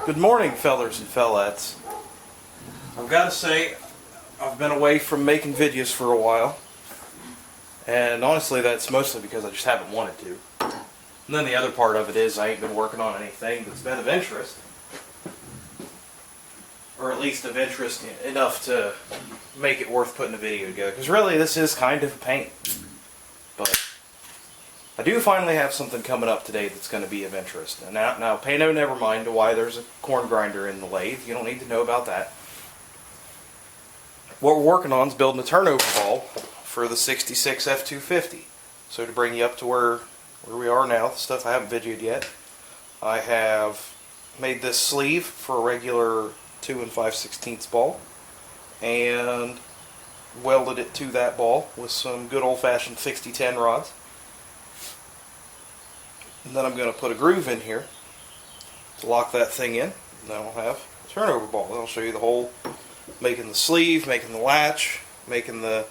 Good morning, fellers and fellettes. I've got to say, I've been away from making videos for a while, and honestly that's mostly because I just haven't wanted to. And then the other part of it is I ain't been working on anything that's been of interest, or at least of interest enough to make it worth putting a video together, because really this is kind of a pain. But I do finally have something coming up today that's going to be of interest. And now pay no never mind to why there's a corn grinder in the lathe. You don't need to know about that. What we're working on is building a turnover ball for the 66 F250. So to bring you up to where we are now, the stuff I haven't videoed yet, I have made this sleeve for a regular 2 5/16 ball and welded it to that ball with some good old-fashioned 60-10 rods. And then I'm going to put a groove in here to lock that thing in. And then I'll have a turnover ball. Then I'll show you the whole, making the sleeve, making the latch, making the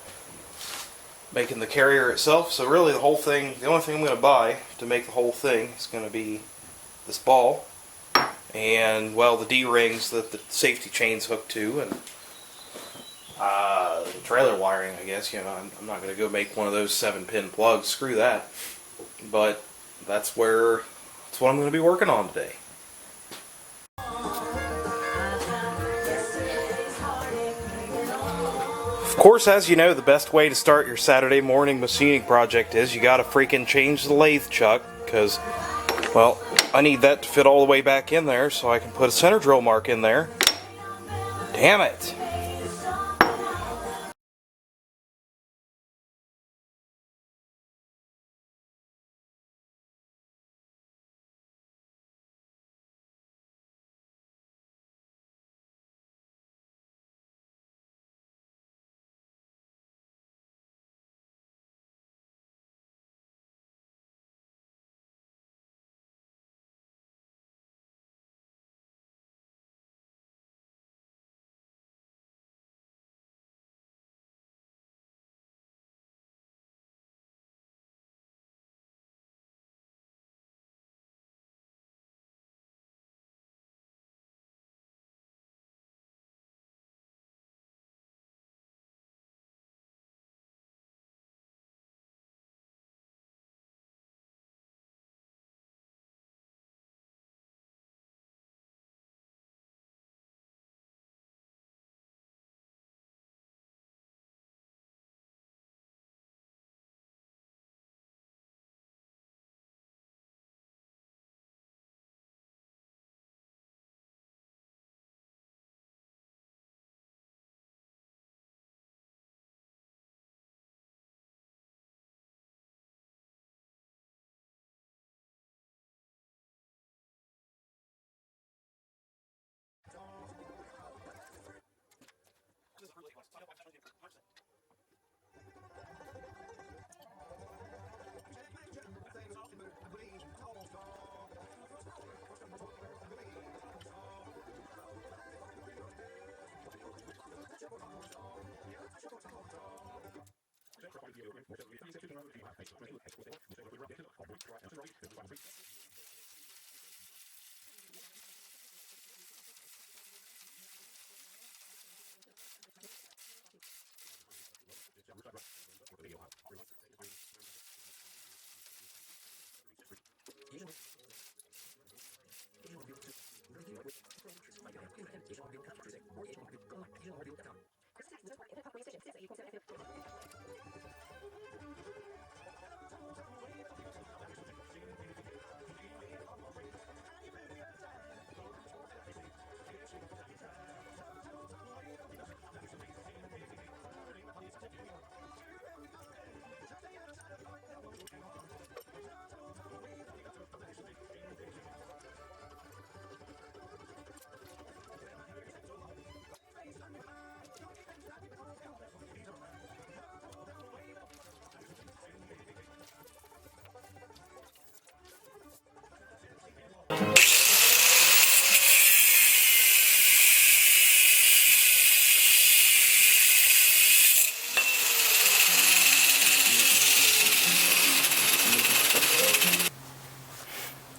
carrier itself. So really the whole thing, the only thing I'm going to buy to make the whole thing is going to be this ball and, well, the D-rings that the safety chain's hooked to, and the trailer wiring, I guess. You know, I'm not going to go make one of those 7-pin plugs. Screw that. But that's what I'm going to be working on today. Of course, as you know, the best way to start your Saturday morning machining project is you gotta freaking change the lathe chuck, because, well, I need that to fit all the way back in there so I can put a center drill mark in there. Damn it!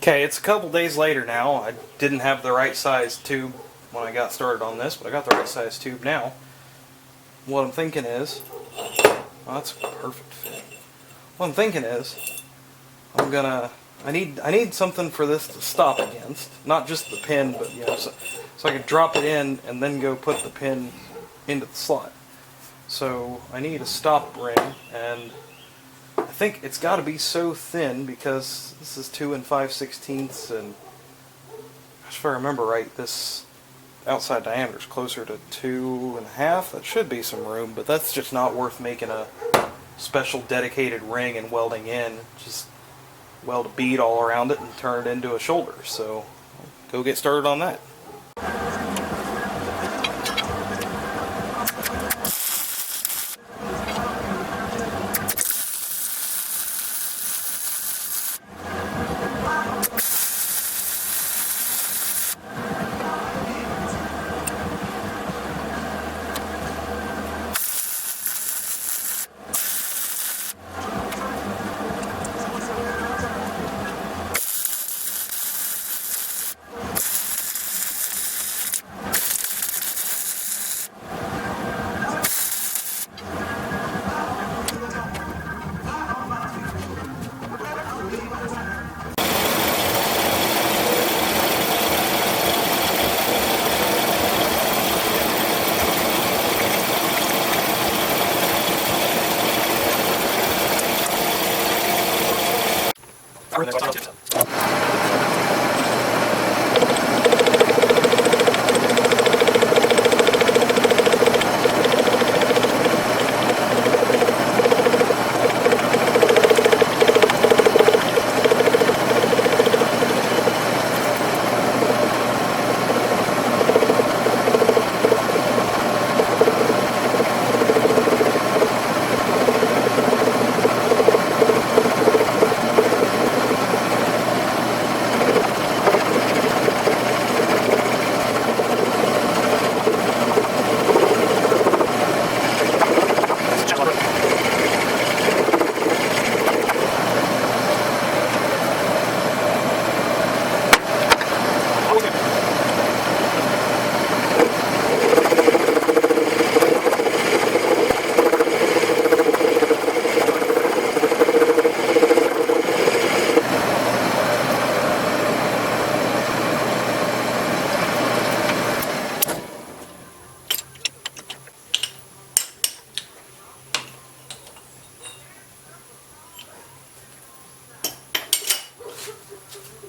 Okay, it's a couple days later now. I didn't have the right size tube when I got started on this, but I got the right size tube now. What I'm thinking is, oh, that's a perfect fit. What I'm thinking is, I need something for this to stop against, not just the pin, but so I could drop it in and then go put the pin into the slot. So I need a stop ring, and I think it's got to be so thin because this is 2 5/16, and if I remember right, this outside diameter is closer to 2 1/2. That should be some room, but that's just not worth making a special dedicated ring and welding in. Just weld a bead all around it and turn it into a shoulder. So go get started on that.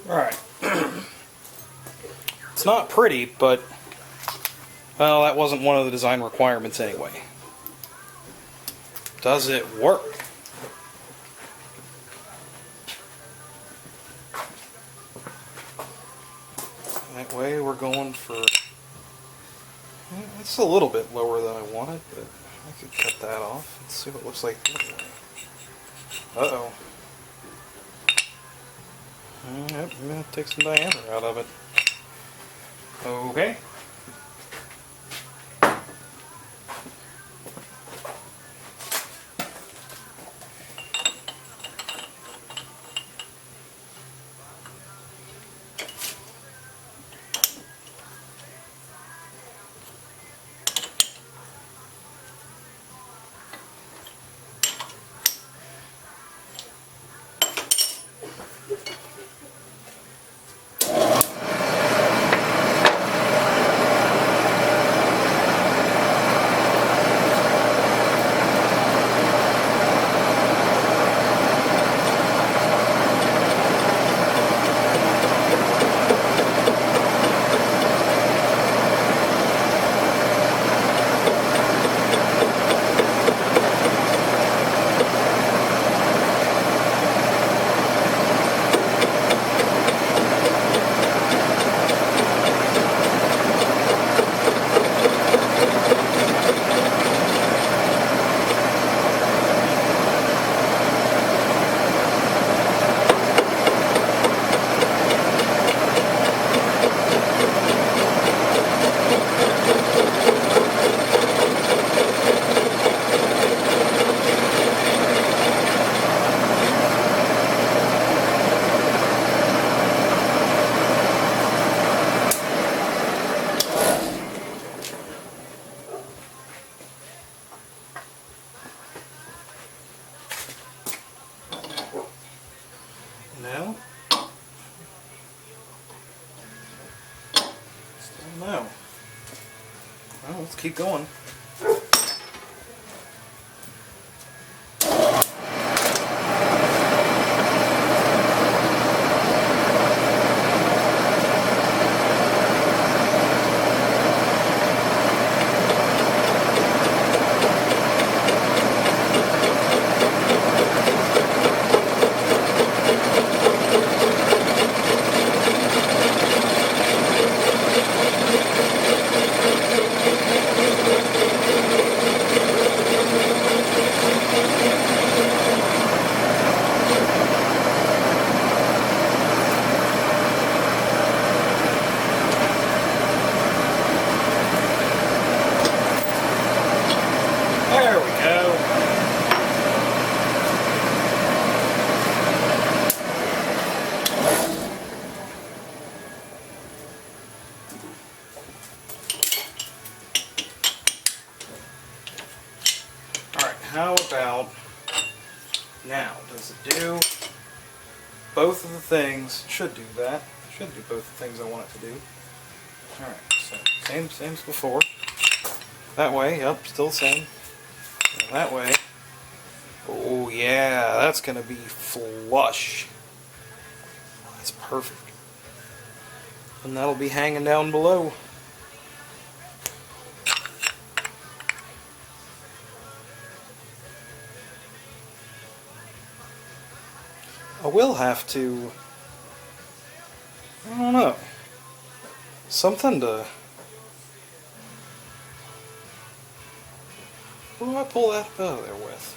Alright. It's not pretty, but, well, that wasn't one of the design requirements anyway. Does it work? That way we're going for, it's a little bit lower than I wanted, but I could cut that off. Let's see what it looks like the other way. Uh-oh. Yep, I'm going to take some diameter out of it. Okay. don't know. Well, let's keep going. There we go. Alright, how about now? Does it do both of the things? Should do that. Should do both the things I want it to do. Alright, so same as before. That way, yep, still the same. And that way. Oh yeah, that's gonna be flush. That's perfect. And that'll be hanging down below. I will have to, I don't know, something to, what do I pull that out of there with?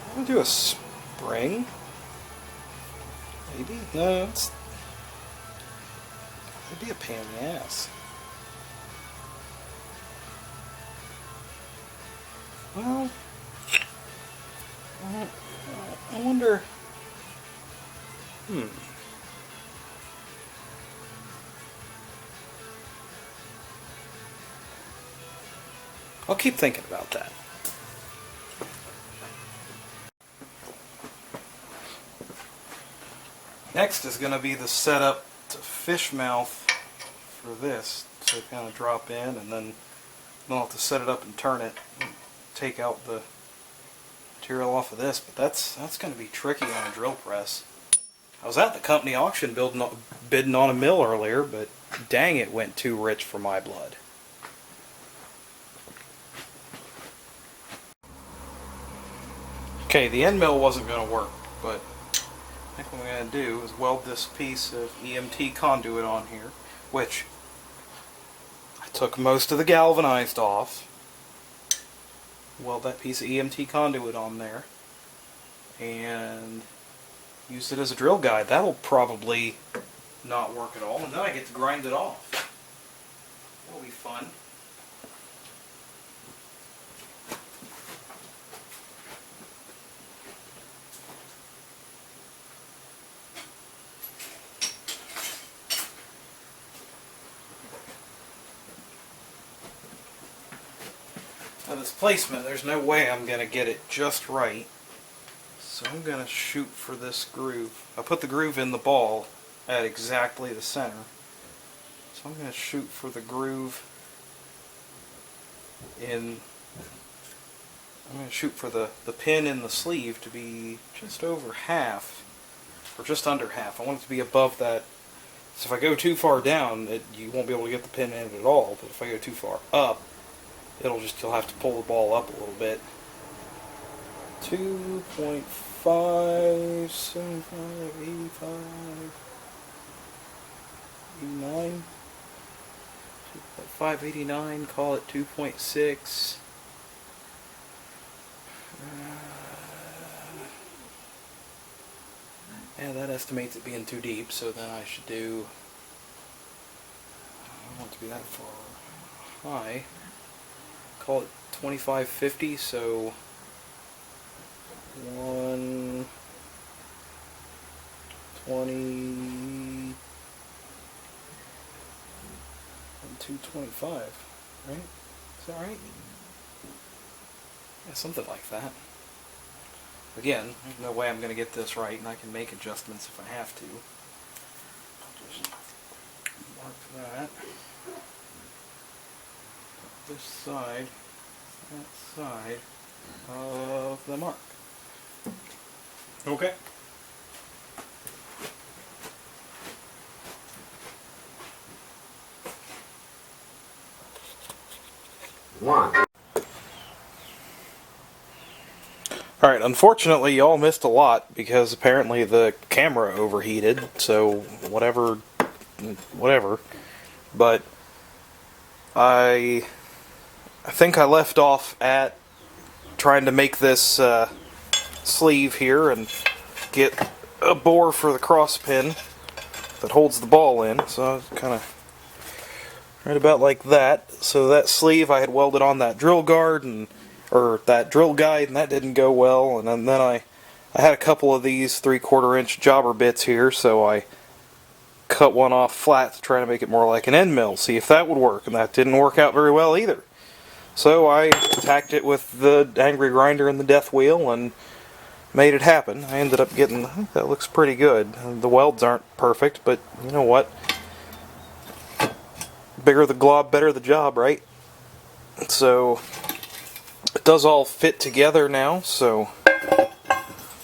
I'm gonna do a spring, maybe? No, it's, it'd be a pain in the ass. Well, I wonder. I'll keep thinking about that. Next is going to be the setup to fish mouth for this to kind of drop in, and then I'll have to set it up and turn it, and take out the material off of this. But that's going to be tricky on a drill press. I was at the company auction bidding on a mill earlier, but dang, it went too rich for my blood. Okay, the end mill wasn't going to work, but I think what I'm going to do is weld this piece of EMT conduit on here, which I took most of the galvanized off. Weld that piece of EMT conduit on there and use it as a drill guide. That'll probably not work at all, and then I get to grind it off. That'll be fun. Now this placement, there's no way I'm going to get it just right. So I'm going to shoot for this groove. I put the groove in the ball at exactly the center. So I'm going to shoot for the groove in... I'm going to shoot for the pin in the sleeve to be just over half, or just under half. I want it to be above that. So if I go too far down, you won't be able to get the pin in it at all. But if I go too far up, you'll have to pull the ball up a little bit. 2.5, 75, 85, 89, 2.5, 89, call it 2.6. Yeah, that estimates it being too deep, so then I should do, I don't want it to be that far high. Call it 2550, so 120 and 225, right? Is that right? Yeah, something like that. Again, there's no way I'm going to get this right, and I can make adjustments if I have to. Just mark that. This side, that side of the mark. Okay. One. Alright, unfortunately y'all missed a lot because apparently the camera overheated, so whatever. But I think I left off at trying to make this sleeve here and get a bore for the cross pin that holds the ball in, so it's kind of right about like that. So that sleeve I had welded on that drill guard or that drill guide, and that didn't go well. And then I had a couple of these 3/4 inch jobber bits here, so I cut one off flat to try to make it more like an end mill, see if that would work, and that didn't work out very well either. So I tacked it with the angry grinder and the death wheel and made it happen. I ended up getting, I think that looks pretty good. The welds aren't perfect, but you know what? Bigger the glob, better the job, right? So it does all fit together now, so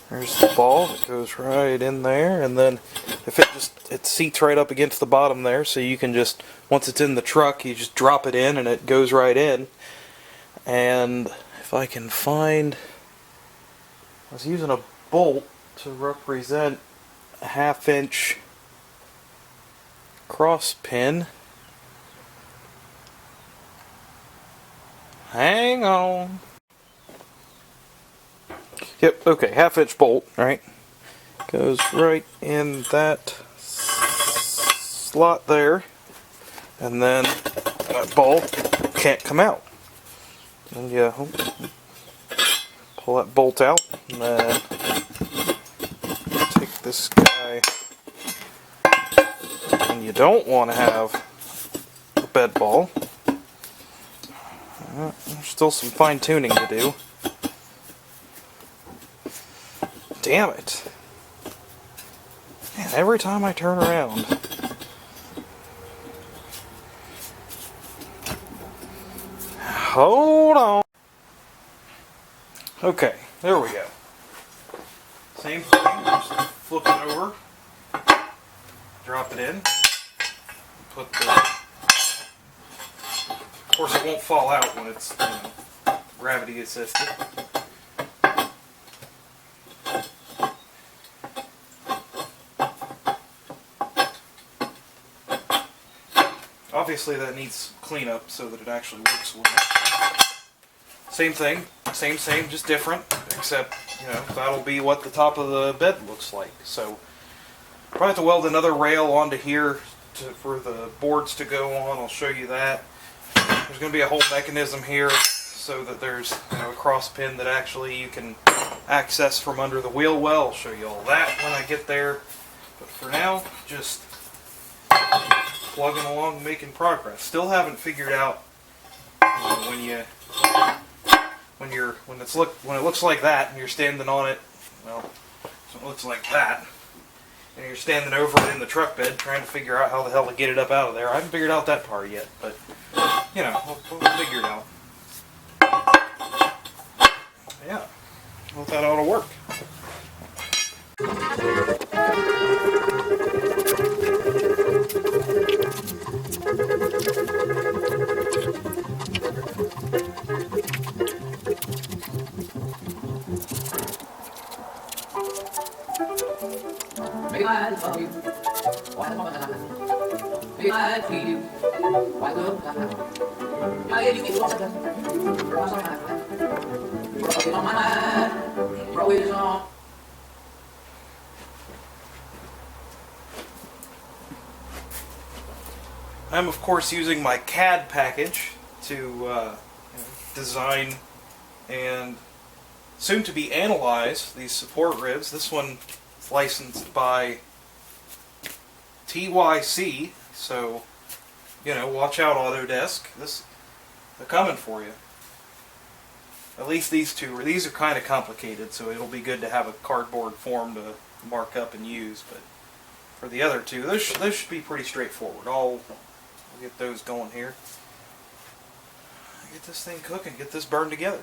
there's the ball that goes right in there, and then if it seats right up against the bottom there, so you can just, once it's in the truck, you just drop it in and it goes right in. And if I can find, I was using a bolt to represent a 1/2 inch cross pin. Hang on. Yep, okay, 1/2 inch bolt, right? Goes right in that slot there, and then that ball can't come out. And you pull that bolt out, and then take this guy, and you don't want to have a bed ball. There's still some fine tuning to do. Damn it. Man, every time I turn around. Hold on. Okay, there we go. Same thing, just flip it over, drop it in, put the, of course it won't fall out when it's, gravity assisted. Obviously that needs cleanup so that it actually works well. Same thing, same, just different, except, that'll be what the top of the bed looks like. So, probably have to weld another rail onto here for the boards to go on. I'll show you that. There's going to be a whole mechanism here so that there's a cross pin that actually you can access from under the wheel well. I'll show you all that when I get there. But for now, just plugging along, making progress. Still haven't figured out when it looks like that and you're standing on it. Well, so it looks like that, and you're standing over it in the truck bed trying to figure out how the hell to get it up out of there. I haven't figured out that part yet, but we'll figure it out. Yeah, well, that ought to work. I'm of course using my CAD package to design and soon to be analyze these support ribs. This one is licensed by TYC, so watch out, Autodesk. They're coming for you. At least these two, these are kind of complicated, so it'll be good to have a cardboard form to mark up and use. But for the other two, those should be pretty straightforward. I'll get those going here. Get this thing cooking, get this burned together.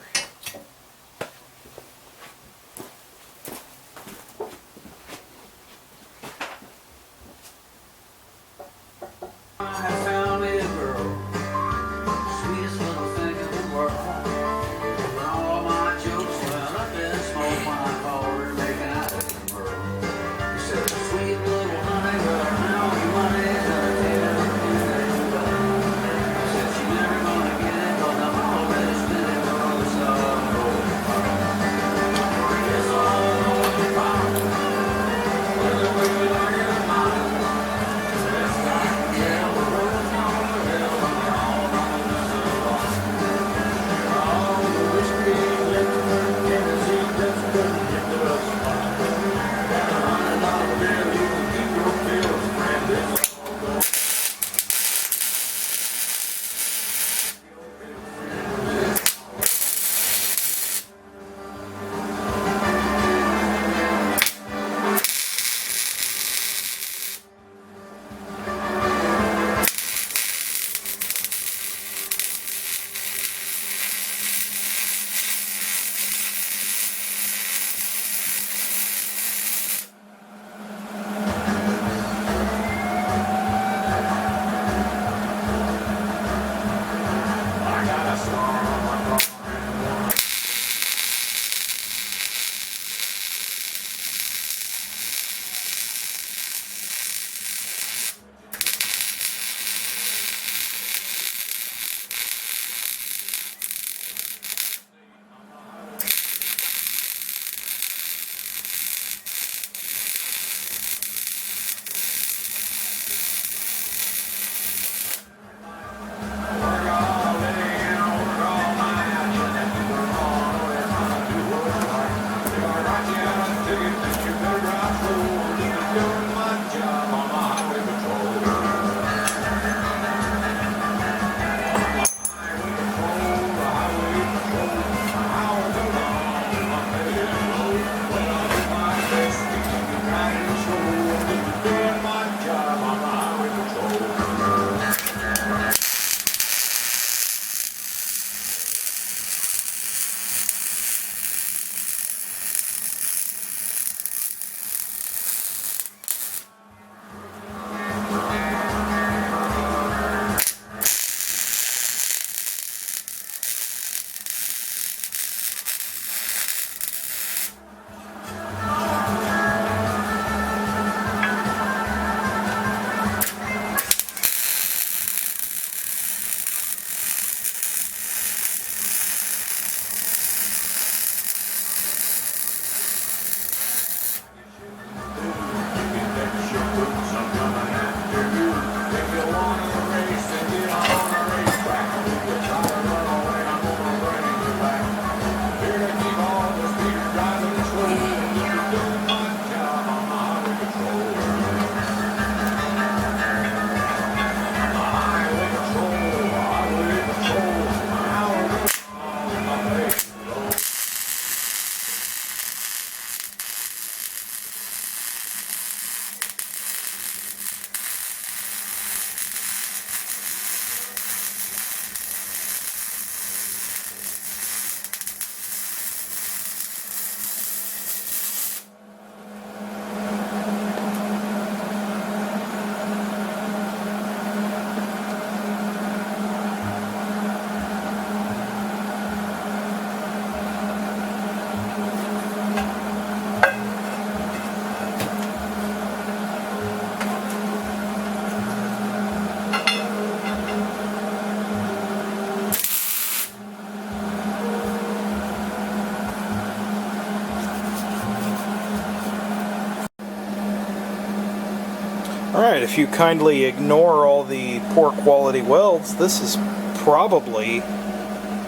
Alright, if you kindly ignore all the poor quality welds, this is probably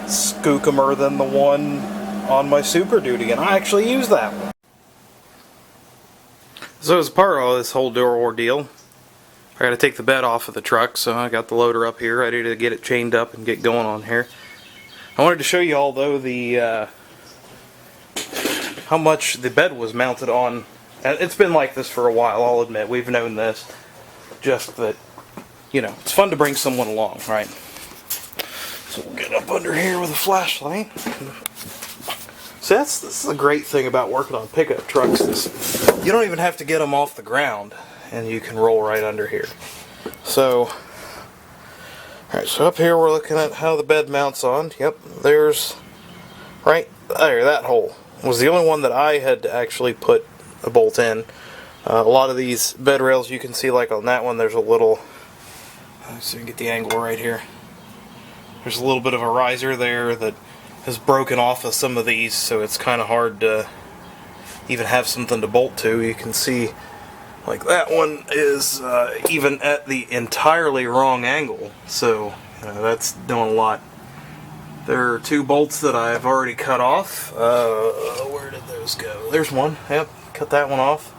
skookumer than the one on my Super Duty, and I actually use that one. So as part of this whole door ordeal, I got to take the bed off of the truck, so I got the loader up here ready to get it chained up and get going on here. I wanted to show you all though the how much the bed was mounted on. And it's been like this for a while, I'll admit. We've known this. Just that, you know, it's fun to bring someone along, right? So we'll get up under here with a flashlight. So this is a great thing about working on pickup trucks. You don't even have to get them off the ground, and you can roll right under here. So, alright, so up here we're looking at how the bed mounts on. Yep, there's, right there, that hole was the only one that I had to actually put a bolt in. A lot of these bed rails, you can see, like on that one, there's a little, so you can get the angle right here. There's a little bit of a riser there that has broken off of some of these, so it's kind of hard to even have something to bolt to. You can see, like that one is even at the entirely wrong angle, so that's doing a lot. There are 2 bolts that I've already cut off. Where did those go? There's one. Yep, cut that one off.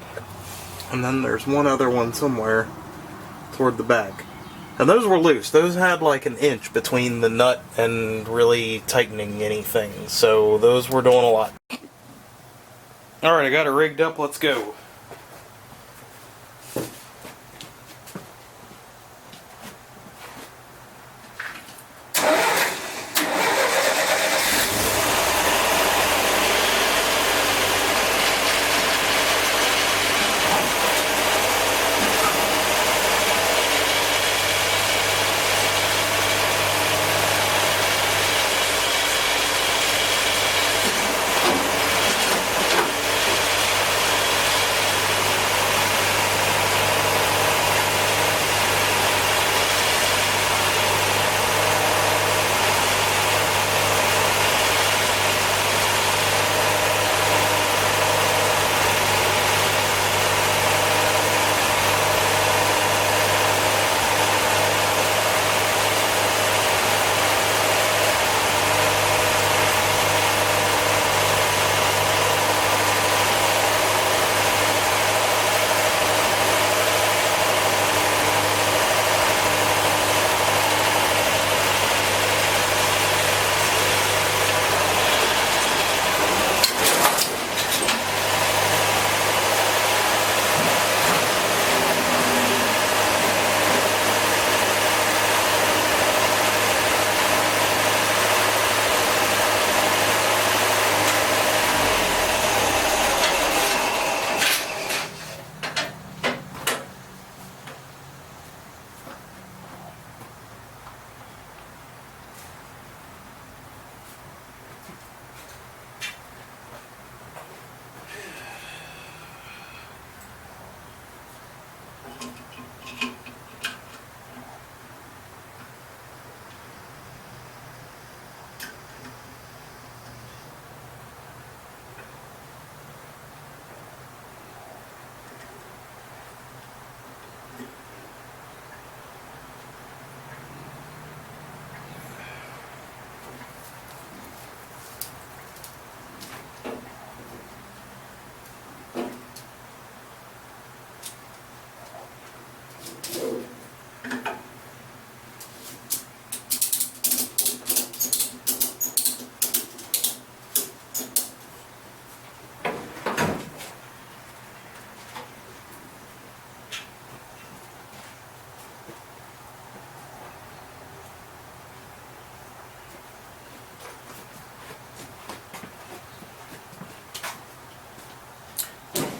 And then there's one other one somewhere toward the back. And those were loose. Those had like an inch between the nut and really tightening anything. So those were doing a lot. Alright, I got it rigged up. Let's go.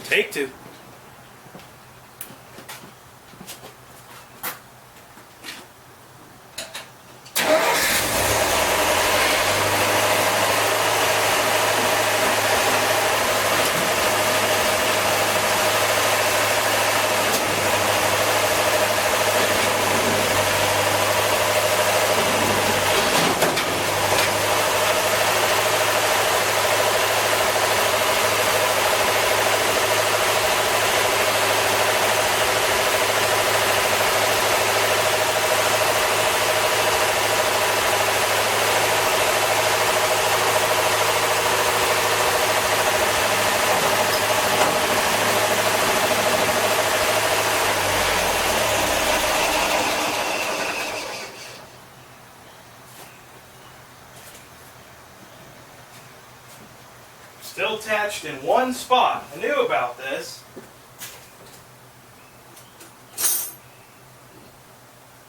Take 2. Still attached in one spot. I knew about this.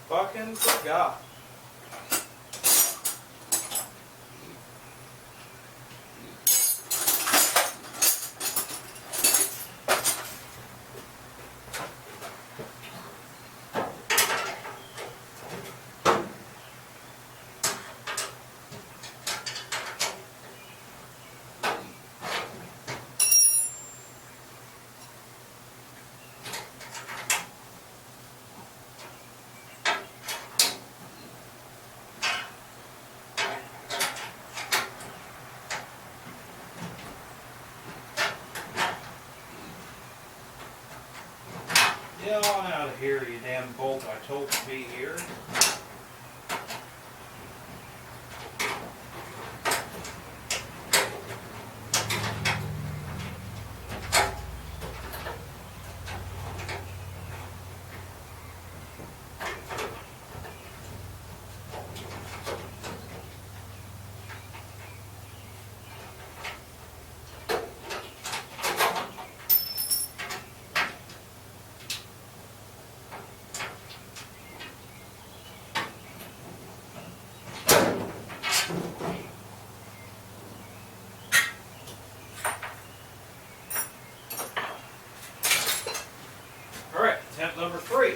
Fucking forgot. Get on out of here, you damn bolt I told to be here. Alright, attempt number 3.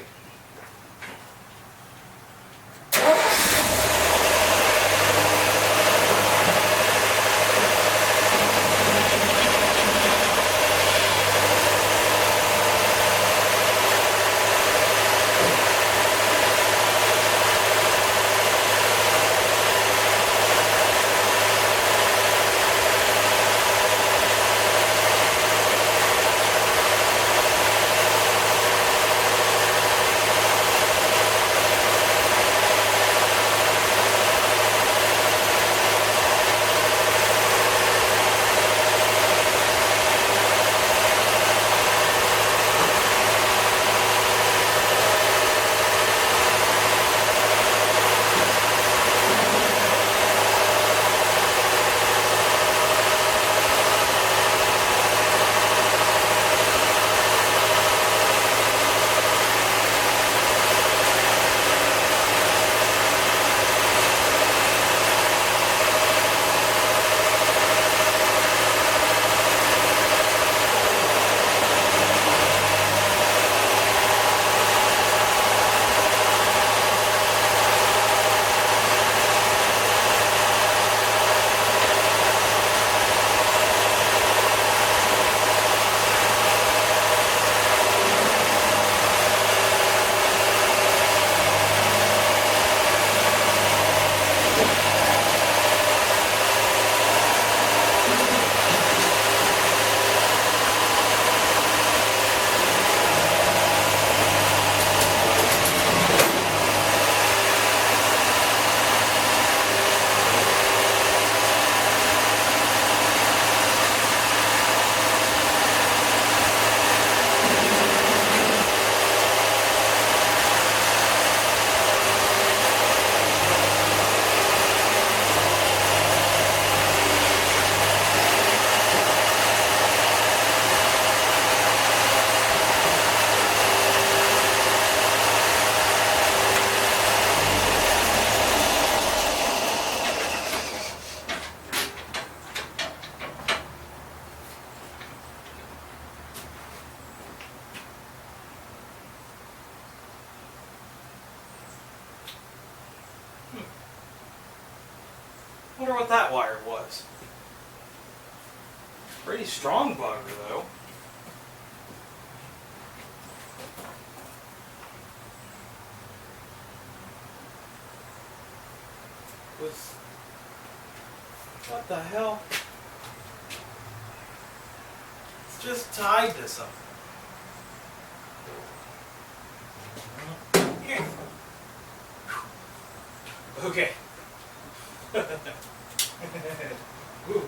Wonder what that wire was. Pretty strong bugger though. What the hell? It's just tied to something. Okay. Woo.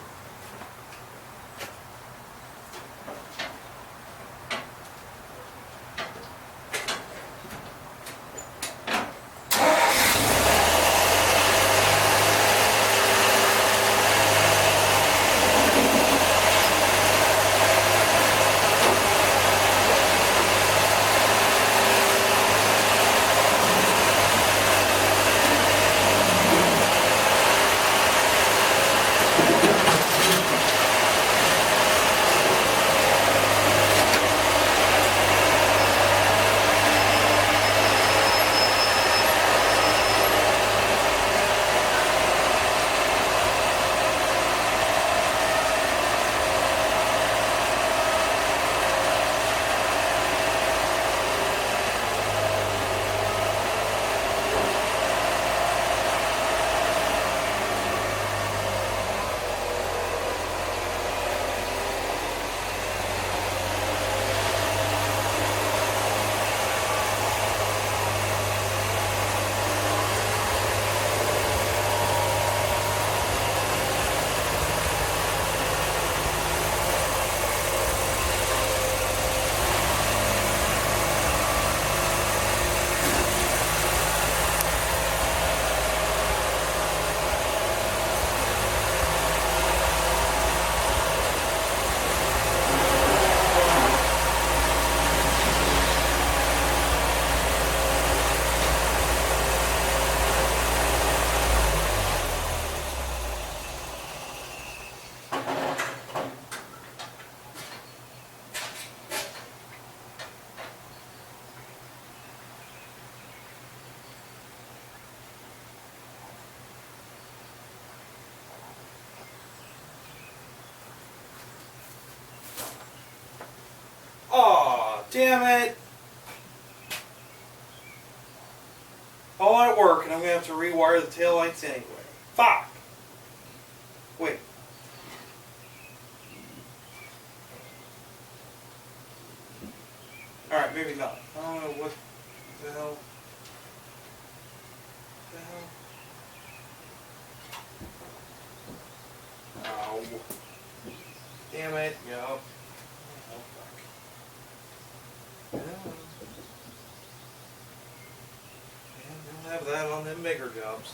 Damn it! All that work, and I'm going to have to rewire the taillights anyway. Fuck! Wait. Alright, maybe not. I don't know what the hell. Oh. Damn it. Yup. Oh, fuck. Yeah, they'll have that on them bigger jobs.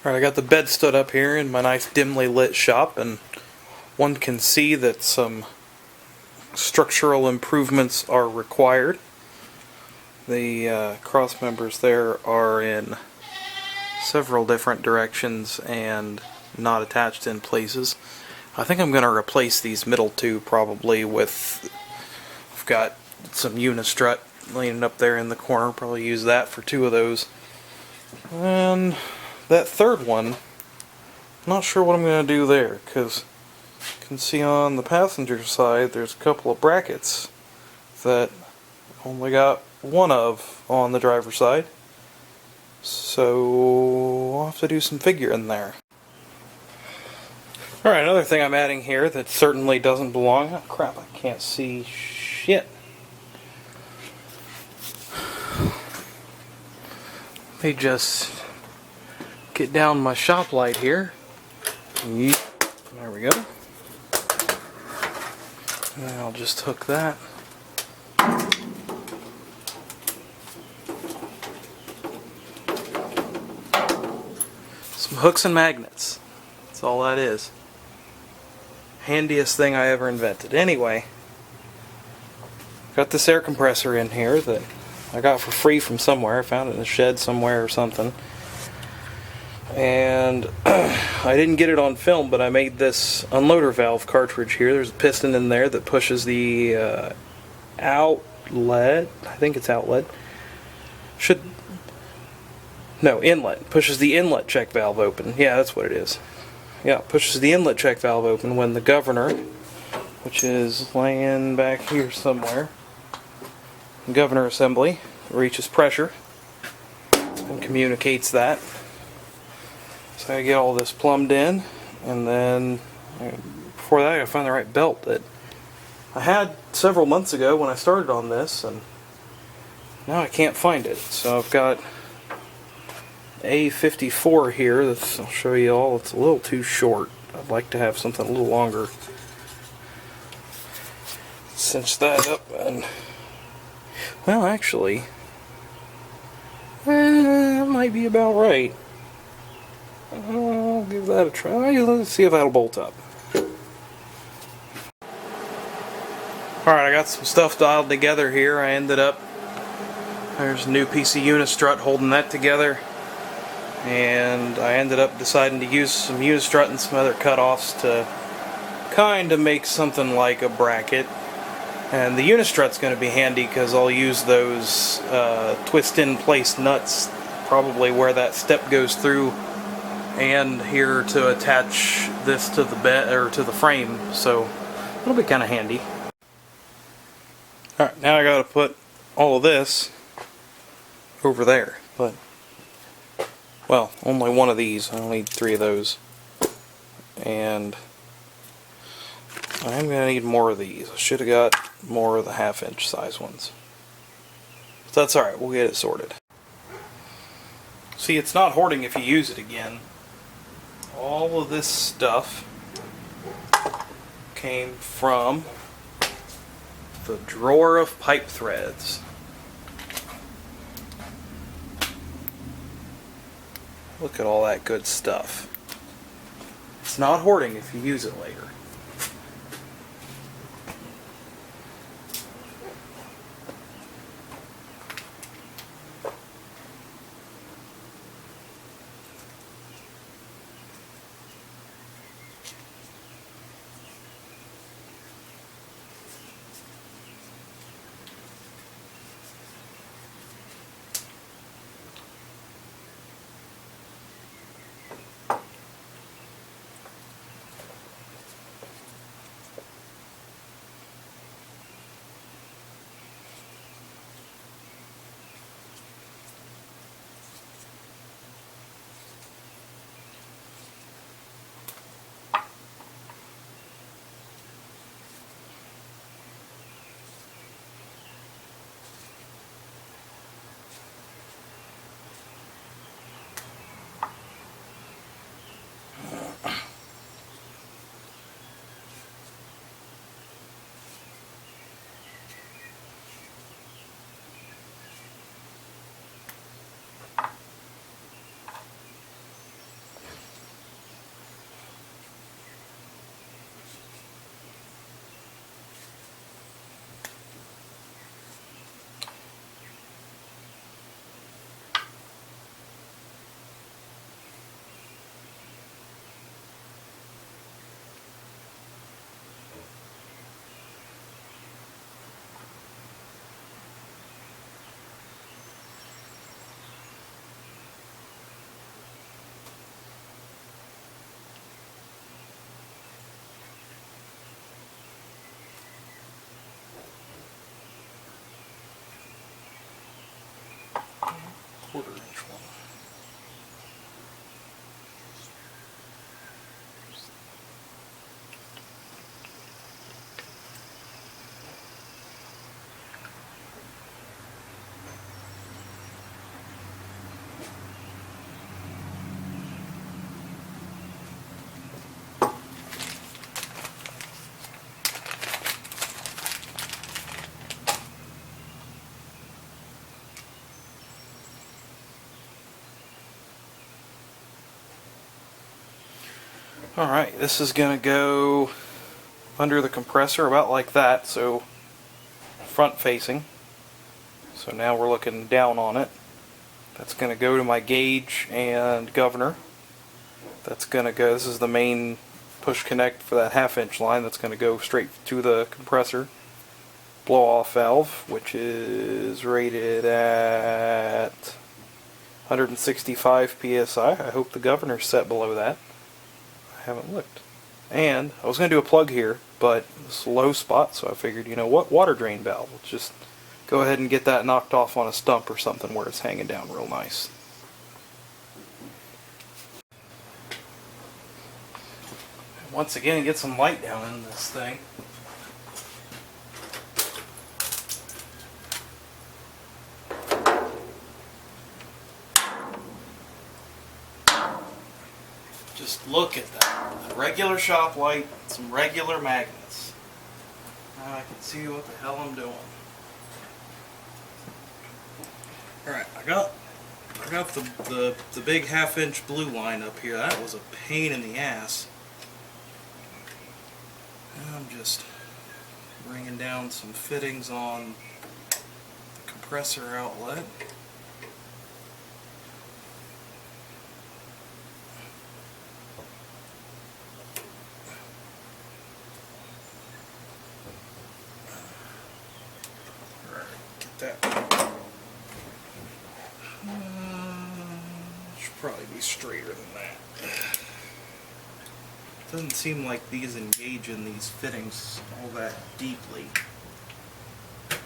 Alright, I got the bed stood up here in my nice dimly lit shop, and one can see that some structural improvements are required. The cross members there are in several different directions and not attached in places. I think I'm going to replace these middle two probably with, I've got some unistrut leaning up there in the corner, probably use that for two of those. And that third one, not sure what I'm going to do there, because you can see on the passenger side there's a couple of brackets that only got one of on the driver's side, so I'll have to do some figuring there. Alright, another thing I'm adding here that certainly doesn't belong. Oh crap, I can't see shit. Let me just get down my shop light here. There we go. And I'll just hook that. Some hooks and magnets. That's all that is. Handiest thing I ever invented. Anyway, got this air compressor in here that I got for free from somewhere. I found it in a shed somewhere or something. And I didn't get it on film, but I made this unloader valve cartridge here. There's a piston in there that pushes the outlet. I think it's outlet. Inlet. Pushes the inlet check valve open. Yeah, that's what it is. Yeah, pushes the inlet check valve open when the governor, which is laying back here somewhere, governor assembly, reaches pressure and communicates that. So I get all this plumbed in, and then before that I gotta find the right belt that I had several months ago when I started on this, and now I can't find it. So I've got A54 here. I'll show you all. It's a little too short. I'd like to have something a little longer. Cinch that up, and well, actually, that might be about right. I'll give that a try. Let's see if that'll bolt up. Alright, I got some stuff dialed together here. I ended up, there's a new piece of unistrut holding that together, and I ended up deciding to use some unistrut and some other cutoffs to kind of make something like a bracket. And the unistrut's going to be handy because I'll use those twist in place nuts probably where that step goes through, and here to attach this to the bed or to the frame, so it'll be kind of handy. Alright, now I gotta put all of this over there, but well, only one of these. I only need 3 of those, and I'm gonna need more of these. I should have got more of the 1/2-inch size ones, but that's alright, we'll get it sorted. See, it's not hoarding if you use it again. All of this stuff came from the drawer of pipe threads. Look at all that good stuff. It's not hoarding if you use it later. Alright, this is going to go under the compressor about like that, so front facing. So now we're looking down on it. That's going to go to my gauge and governor. That's going to go, this is the main push connect for that 1/2 inch line. That's going to go straight to the compressor. Blow off valve, which is rated at 165 psi. I hope the governor's set below that. I haven't looked. And I was going to do a plug here, but it's a low spot, so I figured, you know what, water drain valve. Let's just go ahead and get that knocked off on a stump or something where it's hanging down real nice. Once again, get some light down in this thing. Just look at that. A regular shop light, some regular magnets. Now I can see what the hell I'm doing. Alright, I got the big 1/2 inch blue line up here. That was a pain in the ass. I'm just bringing down some fittings on the compressor outlet. Get that. Should probably be straighter than that. Doesn't seem like these engage in these fittings all that deeply. Try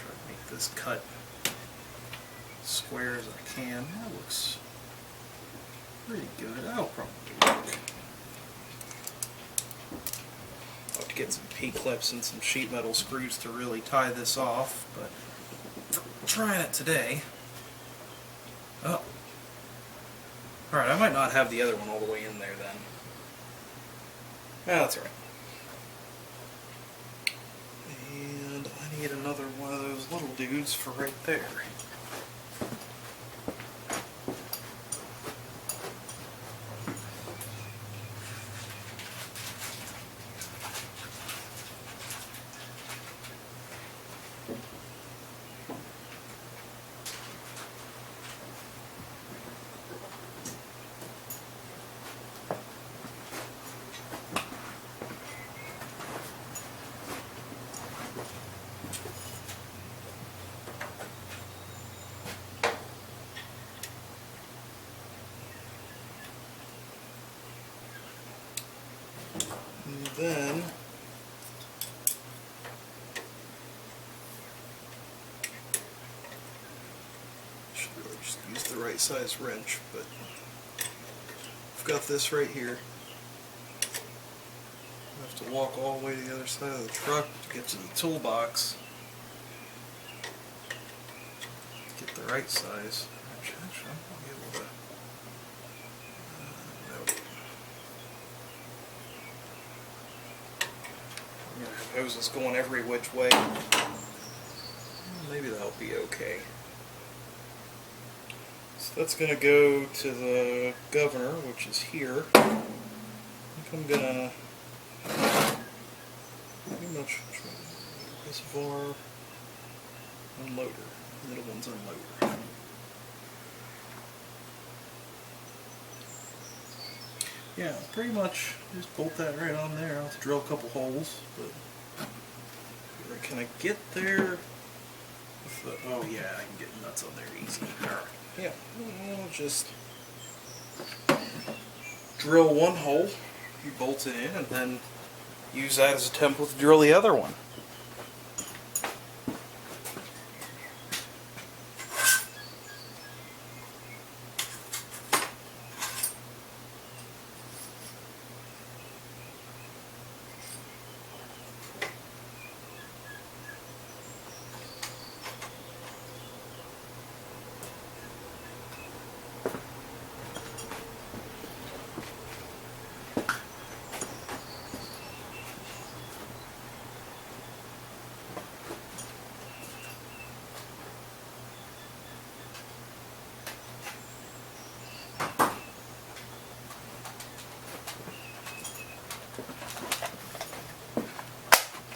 to make this cut as square as I can. That looks pretty good. That'll probably work. I'll have to get some P-clips and some sheet metal screws to really tie this off, but I'm trying it today. Oh. Alright, I might not have the other one all the way in there then. Yeah, that's alright. And I need another one of those little dudes for right there. And then should really just use the right size wrench, but I've got this right here. I have to walk all the way to the other side of the truck to get to the toolbox. Get the right size. Actually, I'm not able to. Nope. I'm gonna have hoses going every which way. Maybe that'll be okay. So that's gonna go to the governor, which is here. I think I'm gonna pretty much try reservoir, unloader. Middle one's unloader. Yeah, pretty much just bolt that right on there. I'll have to drill a couple holes, but can I get there with the, oh yeah, I can get nuts on there easy. Alright. Yeah, I'll just drill one hole, you bolt it in, and then use that as a template to drill the other one.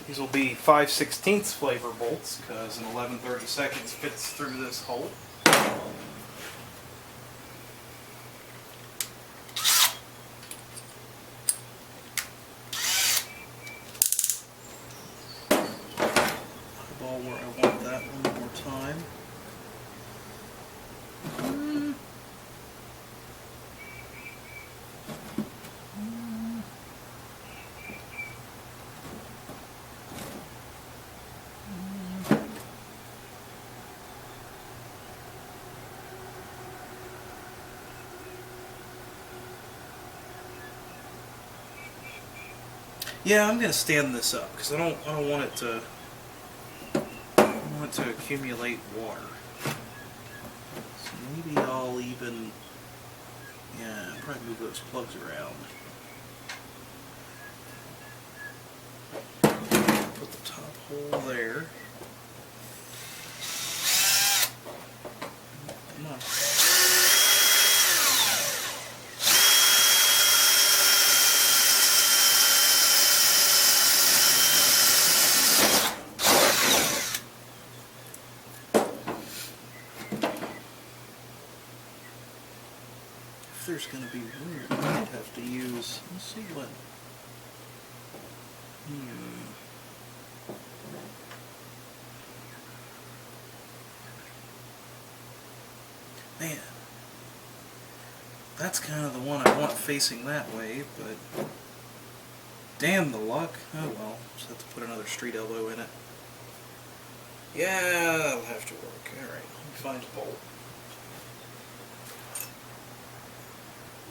These will be 5/16 flavor bolts because an 11/32 fits through this hole. Ball where I want that one more time. Yeah, I'm gonna stand this up because I don't want it to accumulate water. So maybe I'll even probably move those plugs around. Put the top hole there. Come on. There's going to be weird. I might have to use. Let's see what. Man, that's kind of the one I want facing that way, but damn the luck. Oh well, just have to put another street elbow in it. Yeah, that'll have to work. All right, let me find a bolt.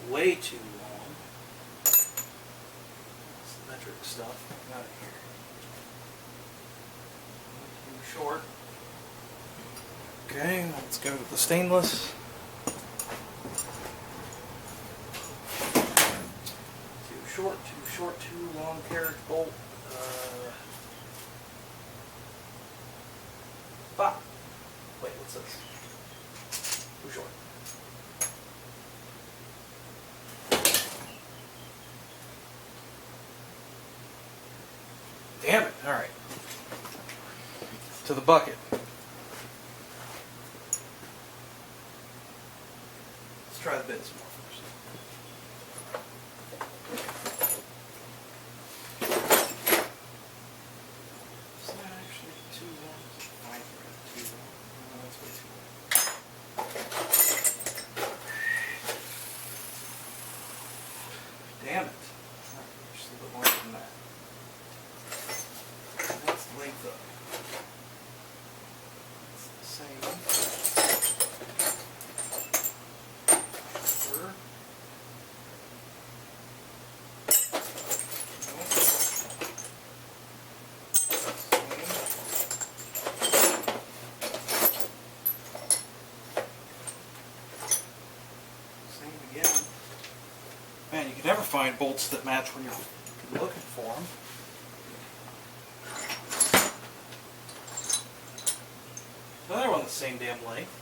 Way too long. Symmetric stuff. Got it here. Too short. Okay, let's go to the stainless. Too short, too long carriage bolt. Wait, what's this? Too short. Damn it, alright. To the bucket. Let's try the bit some more first. It's not actually too long. Fine for it. Too long. No, that's way too long. Damn it. Alright, just a little bit more than that. That's the length of it. It's the same. Same again. Man, you can never find bolts that match when you're looking for them. Another one the same damn length.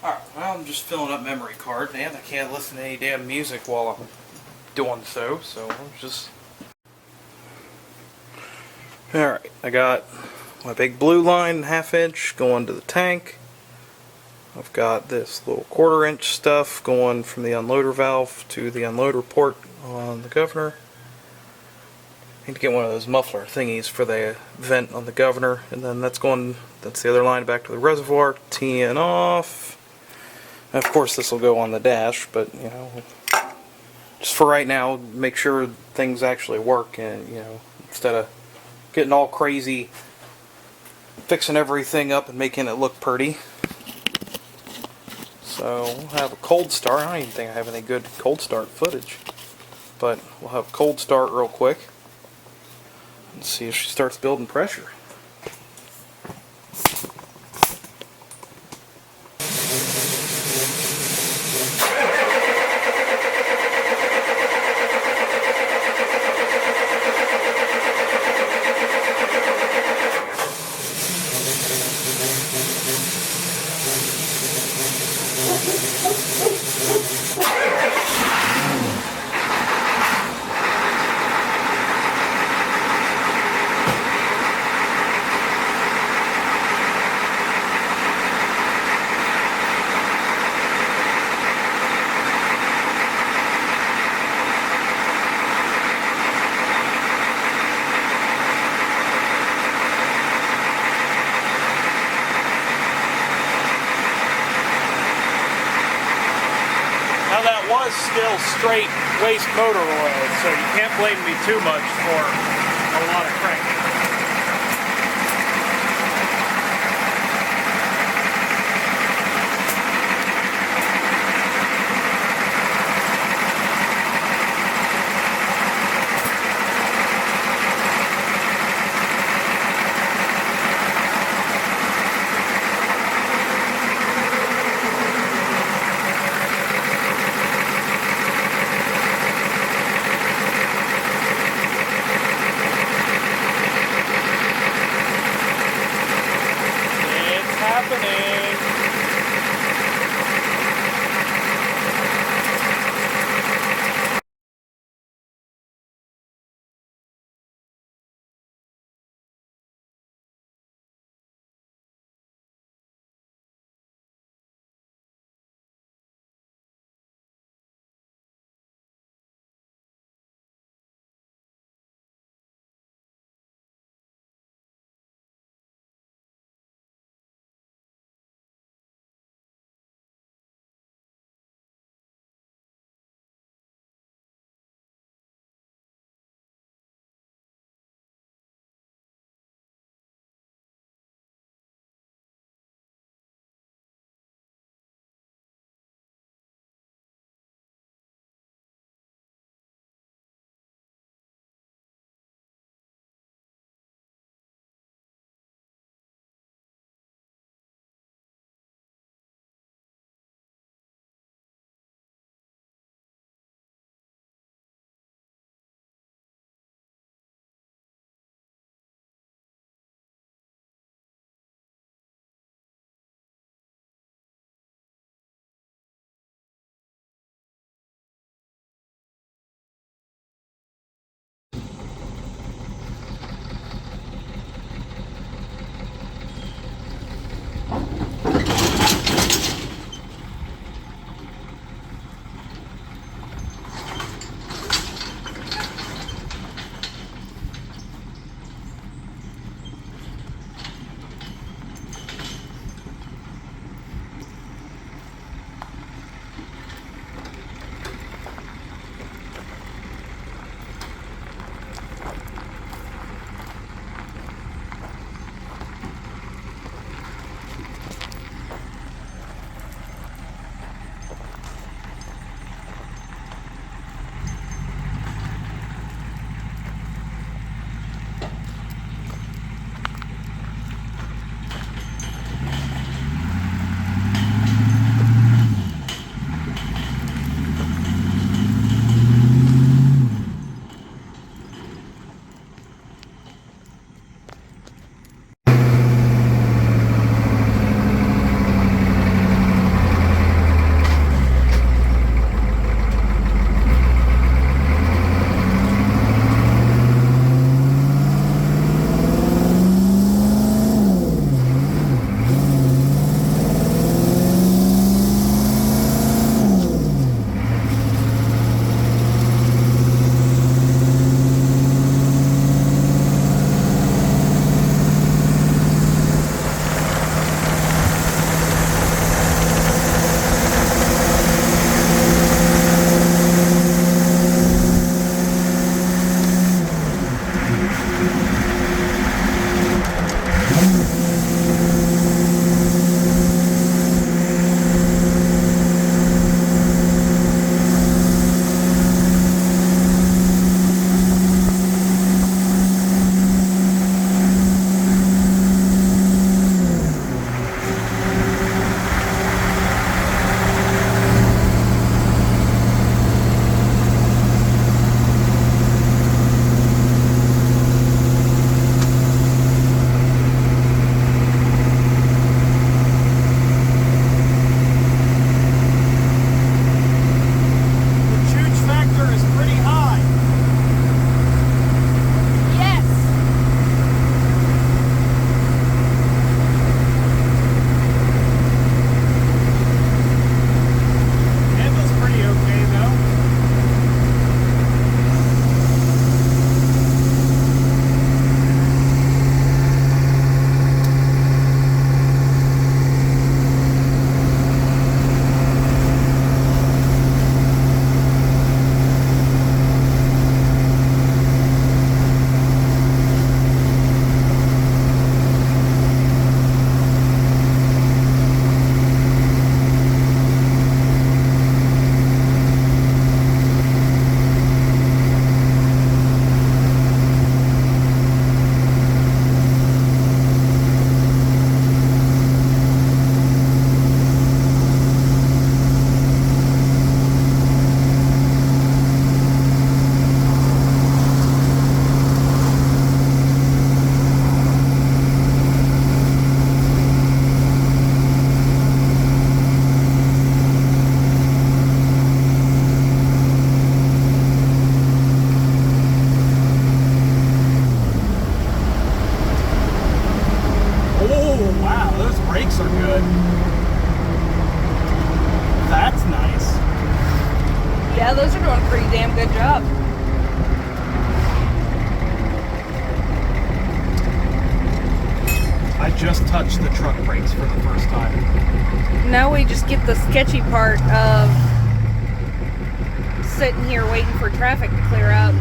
Alright, well, I'm just filling up memory card, and I can't listen to any damn music while I'm doing so I'm just... Alright, I got my big blue line, 1/2 inch, going to the tank. I've got this little 1/4 inch stuff going from the unloader valve to the unloader port on the governor. Need to get one of those muffler thingies for the vent on the governor, and then that's the other line back to the reservoir, teeing off. And of course this will go on the dash, but you know, just for right now, make sure things actually work, and you know, instead of getting all crazy fixing everything up and making it look pretty. So we'll have a cold start. I don't even think I have any good cold start footage, but we'll have a cold start real quick and see if she starts building pressure. Now that was still straight waste motor oil, so you can't blame me too much for a lot of cranking. a damn good job. I just touched the truck brakes for the first time. Now we just get the sketchy part of sitting here waiting for traffic to clear up.